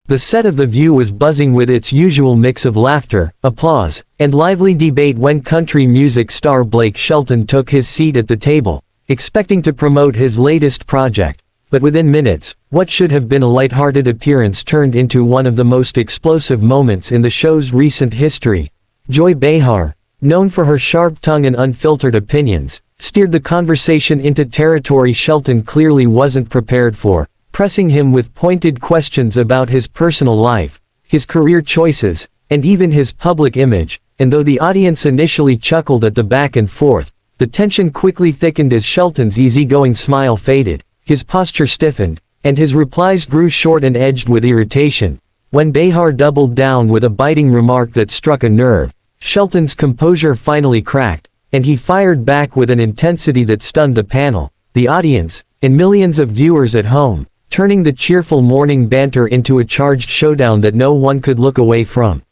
The set of The View was buzzing with its usual mix of laughter, applause, and lively debate when country music star Blake Shelton took his seat at the table, expecting to promote his latest project. But within minutes, what should have been a lighthearted appearance turned into one of the most explosive moments in the show's recent history. Joy Behar, known for her sharp tongue and unfiltered opinions, steered the conversation into territory Shelton clearly wasn't prepared for, pressing him with pointed questions about his personal life, his career choices, and even his public image. And though the audience initially chuckled at the back and forth, the tension quickly thickened as Shelton's easygoing smile faded, his posture stiffened, and his replies grew short and edged with irritation. When Behar doubled down with a biting remark that struck a nerve, Shelton's composure finally cracked, and he fired back with an intensity that stunned the panel, the audience, and millions of viewers at home, turning the cheerful morning banter into a charged showdown that no one could look away from.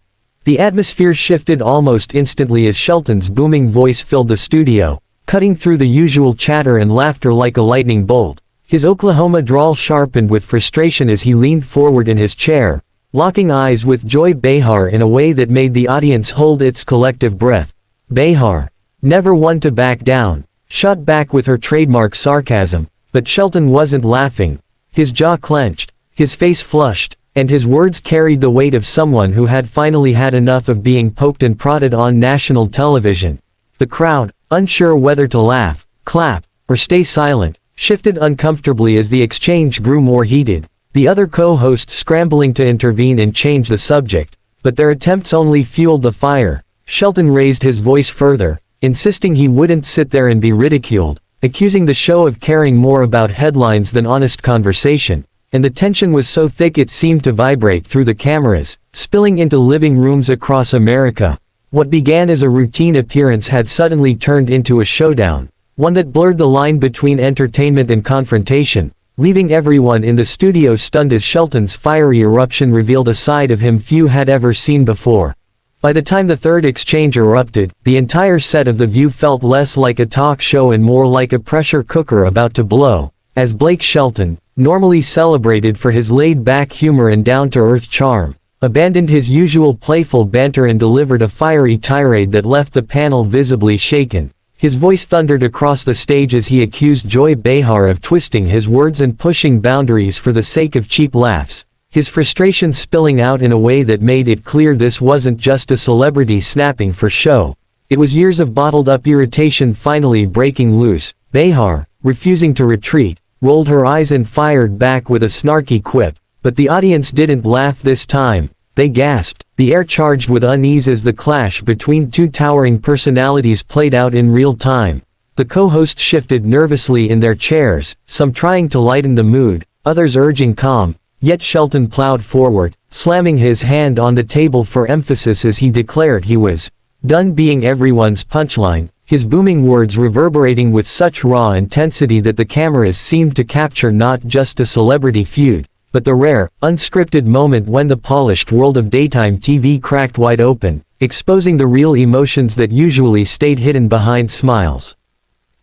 The atmosphere shifted almost instantly as Shelton's booming voice filled the studio, cutting through the usual chatter and laughter like a lightning bolt. His Oklahoma drawl sharpened with frustration as he leaned forward in his chair, locking eyes with Joy Behar in a way that made the audience hold its collective breath. Behar, never one to back down, shot back with her trademark sarcasm, but Shelton wasn't laughing. His jaw clenched, his face flushed, and his words carried the weight of someone who had finally had enough of being poked and prodded on national television. The crowd, unsure whether to laugh, clap, or stay silent, shifted uncomfortably as the exchange grew more heated, the other co-hosts scrambling to intervene and change the subject, but their attempts only fueled the fire. Shelton raised his voice further, insisting he wouldn't sit there and be ridiculed, accusing the show of caring more about headlines than honest conversation, and the tension was so thick it seemed to vibrate through the cameras, spilling into living rooms across America. What began as a routine appearance had suddenly turned into a showdown, one that blurred the line between entertainment and confrontation, leaving everyone in the studio stunned as Shelton's fiery eruption revealed a side of him few had ever seen before. By the time the third exchange erupted, the entire set of The View felt less like a talk show and more like a pressure cooker about to blow, as Blake Shelton, normally celebrated for his laid-back humor and down-to-earth charm, abandoned his usual playful banter and delivered a fiery tirade that left the panel visibly shaken. His voice thundered across the stage as he accused Joy Behar of twisting his words and pushing boundaries for the sake of cheap laughs, his frustration spilling out in a way that made it clear this wasn't just a celebrity snapping for show. It was years of bottled-up irritation finally breaking loose. Behar, refusing to retreat, rolled her eyes and fired back with a snarky quip, but the audience didn't laugh this time. They gasped, the air charged with unease as the clash between two towering personalities played out in real time. The co-hosts shifted nervously in their chairs, some trying to lighten the mood, others urging calm, yet Shelton plowed forward, slamming his hand on the table for emphasis as he declared he was done being everyone's punchline, his booming words reverberating with such raw intensity that the cameras seemed to capture not just a celebrity feud, but the rare, unscripted moment when the polished world of daytime TV cracked wide open, exposing the real emotions that usually stayed hidden behind smiles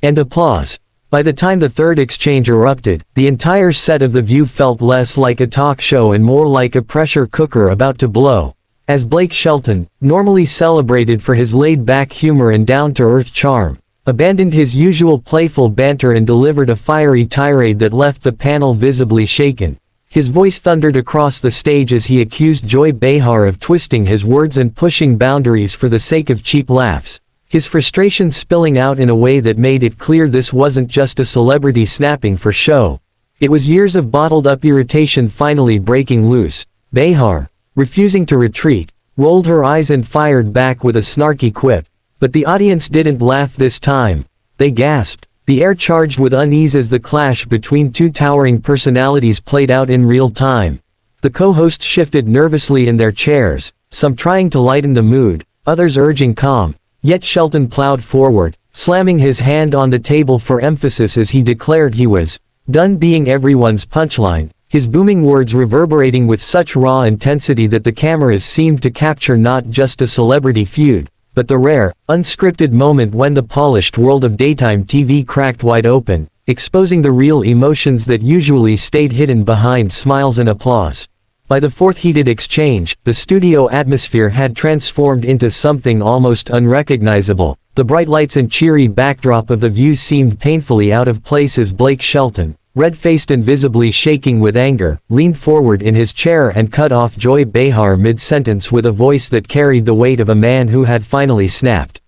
and applause. By the time the third exchange erupted, the entire set of The View felt less like a talk show and more like a pressure cooker about to blow, as Blake Shelton, normally celebrated for his laid-back humor and down-to-earth charm, abandoned his usual playful banter and delivered a fiery tirade that left the panel visibly shaken. His voice thundered across the stage as he accused Joy Behar of twisting his words and pushing boundaries for the sake of cheap laughs, his frustration spilling out in a way that made it clear this wasn't just a celebrity snapping for show. It was years of bottled-up irritation finally breaking loose. Behar, refusing to retreat, rolled her eyes and fired back with a snarky quip, but the audience didn't laugh this time. They gasped, the air charged with unease as the clash between two towering personalities played out in real time. The co-hosts shifted nervously in their chairs, some trying to lighten the mood, others urging calm, yet Shelton plowed forward, slamming his hand on the table for emphasis as he declared he was done being everyone's punchline, his booming words reverberating with such raw intensity that the cameras seemed to capture not just a celebrity feud, but the rare, unscripted moment when the polished world of daytime TV cracked wide open, exposing the real emotions that usually stayed hidden behind smiles and applause. By the fourth heated exchange, the studio atmosphere had transformed into something almost unrecognizable. The bright lights and cheery backdrop of the view seemed painfully out of place as Blake Shelton, red-faced and visibly shaking with anger, leaned forward in his chair and cut off Joy Behar mid-sentence with a voice that carried the weight of a man who had finally snapped.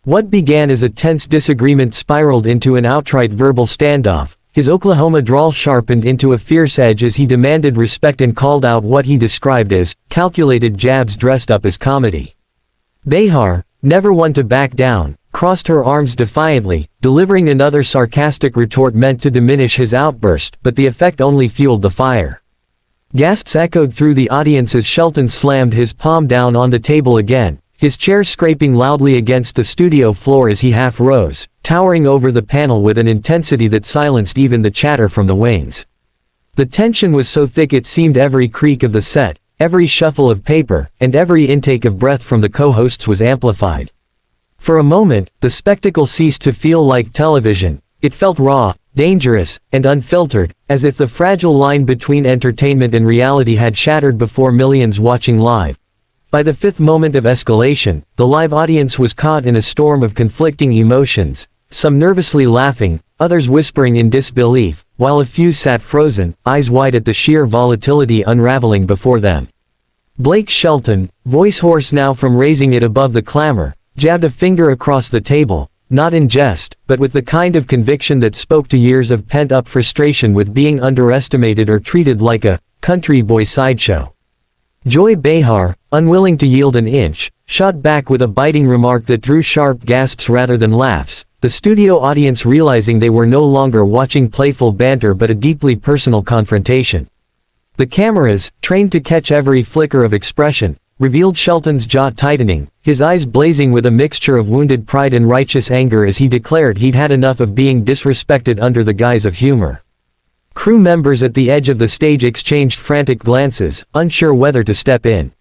What began as a tense disagreement spiraled into an outright verbal standoff. His Oklahoma drawl sharpened into a fierce edge as he demanded respect and called out what he described as calculated jabs dressed up as comedy. Behar, never one to back down, crossed her arms defiantly, delivering another sarcastic retort meant to diminish his outburst, but the effect only fueled the fire. Gasps echoed through the audience as Shelton slammed his palm down on the table again, his chair scraping loudly against the studio floor as he half rose, towering over the panel with an intensity that silenced even the chatter from the wings. The tension was so thick it seemed every creak of the set, every shuffle of paper, and every intake of breath from the co-hosts was amplified. For a moment, the spectacle ceased to feel like television. It felt raw, dangerous, and unfiltered, as if the fragile line between entertainment and reality had shattered before millions watching live. By the fifth moment of escalation, the live audience was caught in a storm of conflicting emotions, some nervously laughing, others whispering in disbelief, while a few sat frozen, eyes wide at the sheer volatility unraveling before them. Blake Shelton, voice hoarse now from raising it above the clamor, jabbed a finger across the table, not in jest, but with the kind of conviction that spoke to years of pent-up frustration with being underestimated or treated like a country boy sideshow. Joy Behar, unwilling to yield an inch, shot back with a biting remark that drew sharp gasps rather than laughs, the studio audience realizing they were no longer watching playful banter but a deeply personal confrontation. The cameras, trained to catch every flicker of expression, revealed Shelton's jaw tightening, his eyes blazing with a mixture of wounded pride and righteous anger as he declared he'd had enough of being disrespected under the guise of humor. Crew members at the edge of the stage exchanged frantic glances, unsure whether to step in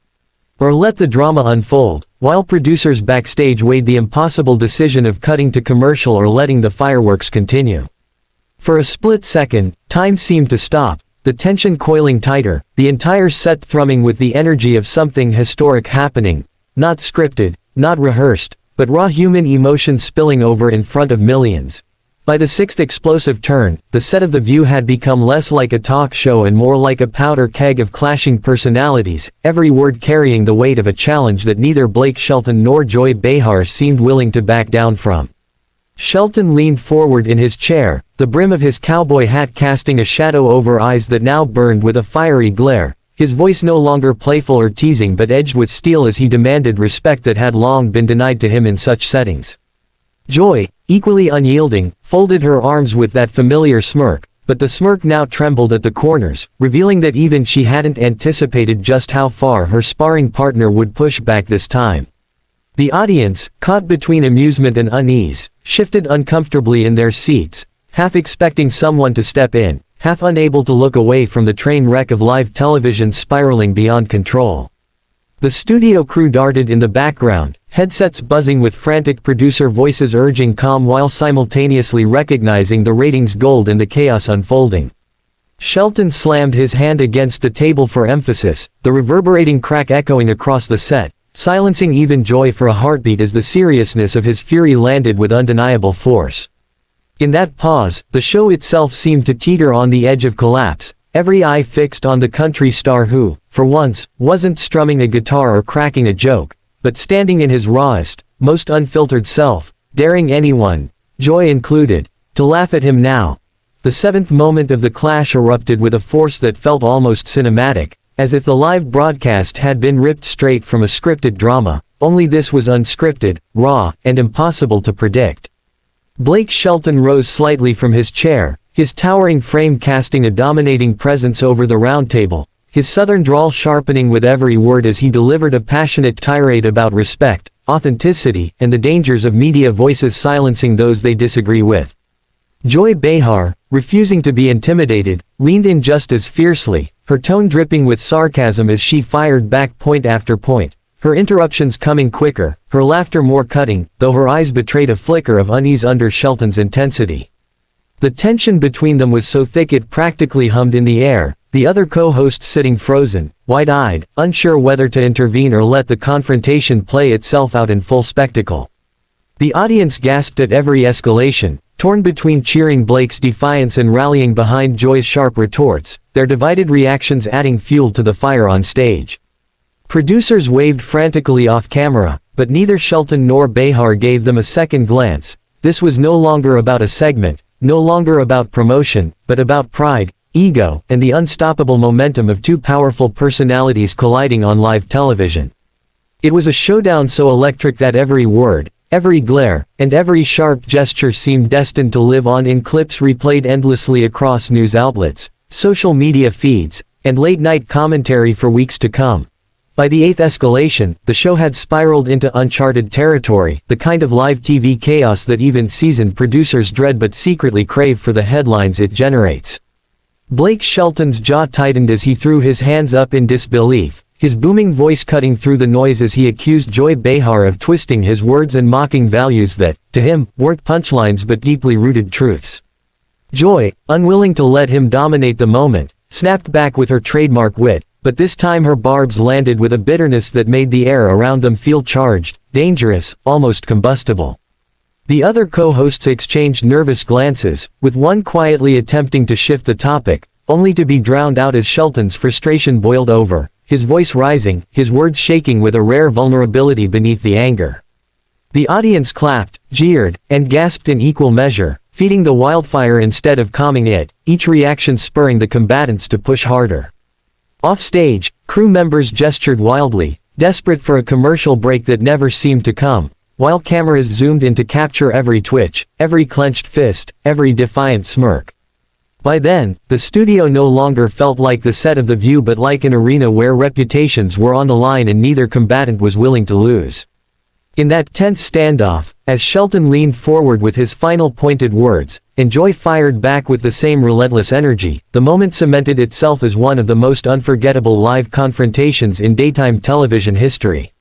or let the drama unfold, while producers backstage weighed the impossible decision of cutting to commercial or letting the fireworks continue. For a split second, time seemed to stop, the tension coiling tighter, the entire set thrumming with the energy of something historic happening, not scripted, not rehearsed, but raw human emotion spilling over in front of millions. By the sixth explosive turn, the set of The View had become less like a talk show and more like a powder keg of clashing personalities, every word carrying the weight of a challenge that neither Blake Shelton nor Joy Behar seemed willing to back down from. Shelton leaned forward in his chair, the brim of his cowboy hat casting a shadow over eyes that now burned with a fiery glare, his voice no longer playful or teasing but edged with steel as he demanded respect that had long been denied to him in such settings. Joy, equally unyielding, folded her arms with that familiar smirk, but the smirk now trembled at the corners, revealing that even she hadn't anticipated just how far her sparring partner would push back this time. The audience, caught between amusement and unease, shifted uncomfortably in their seats, half expecting someone to step in, half unable to look away from the train wreck of live television spiraling beyond control. The studio crew darted in the background, headsets buzzing with frantic producer voices urging calm while simultaneously recognizing the ratings gold and the chaos unfolding. Shelton slammed his hand against the table for emphasis, the reverberating crack echoing across the set, silencing even Joy for a heartbeat as the seriousness of his fury landed with undeniable force. In that pause, the show itself seemed to teeter on the edge of collapse, every eye fixed on the country star who, for once, wasn't strumming a guitar or cracking a joke, but standing in his rawest, most unfiltered self, daring anyone, Joy included, to laugh at him now. The seventh moment of the clash erupted with a force that felt almost cinematic, as if the live broadcast had been ripped straight from a scripted drama, only this was unscripted, raw, and impossible to predict. Blake Shelton rose slightly from his chair, his towering frame casting a dominating presence over the round table, his southern drawl sharpening with every word as he delivered a passionate tirade about respect, authenticity, and the dangers of media voices silencing those they disagree with. Joy Behar, refusing to be intimidated, leaned in just as fiercely, her tone dripping with sarcasm as she fired back point after point, her interruptions coming quicker, her laughter more cutting, though her eyes betrayed a flicker of unease under Shelton's intensity. The tension between them was so thick it practically hummed in the air, the other co-hosts sitting frozen, wide-eyed, unsure whether to intervene or let the confrontation play itself out in full spectacle. The audience gasped at every escalation, torn between cheering Blake's defiance and rallying behind Joy's sharp retorts, their divided reactions adding fuel to the fire on stage. Producers waved frantically off camera, but neither Shelton nor Behar gave them a second glance. This was no longer about a segment, no longer about promotion, but about pride, ego, and the unstoppable momentum of two powerful personalities colliding on live television. It was a showdown so electric that every word, every glare, and every sharp gesture seemed destined to live on in clips replayed endlessly across news outlets, social media feeds, and late-night commentary for weeks to come. By the eighth escalation, the show had spiraled into uncharted territory, the kind of live TV chaos that even seasoned producers dread but secretly crave for the headlines it generates. Blake Shelton's jaw tightened as he threw his hands up in disbelief, his booming voice cutting through the noise as he accused Joy Behar of twisting his words and mocking values that, to him, weren't punchlines but deeply rooted truths. Joy, unwilling to let him dominate the moment, snapped back with her trademark wit, but this time her barbs landed with a bitterness that made the air around them feel charged, dangerous, almost combustible. The other co-hosts exchanged nervous glances, with one quietly attempting to shift the topic, only to be drowned out as Shelton's frustration boiled over, his voice rising, his words shaking with a rare vulnerability beneath the anger. The audience clapped, jeered, and gasped in equal measure, feeding the wildfire instead of calming it, each reaction spurring the combatants to push harder. Off-stage, crew members gestured wildly, desperate for a commercial break that never seemed to come, while cameras zoomed in to capture every twitch, every clenched fist, every defiant smirk. By then, the studio no longer felt like the set of The View but like an arena where reputations were on the line and neither combatant was willing to lose. In that tense standoff, as Shelton leaned forward with his final pointed words, and Joy fired back with the same relentless energy, the moment cemented itself as one of the most unforgettable live confrontations in daytime television history.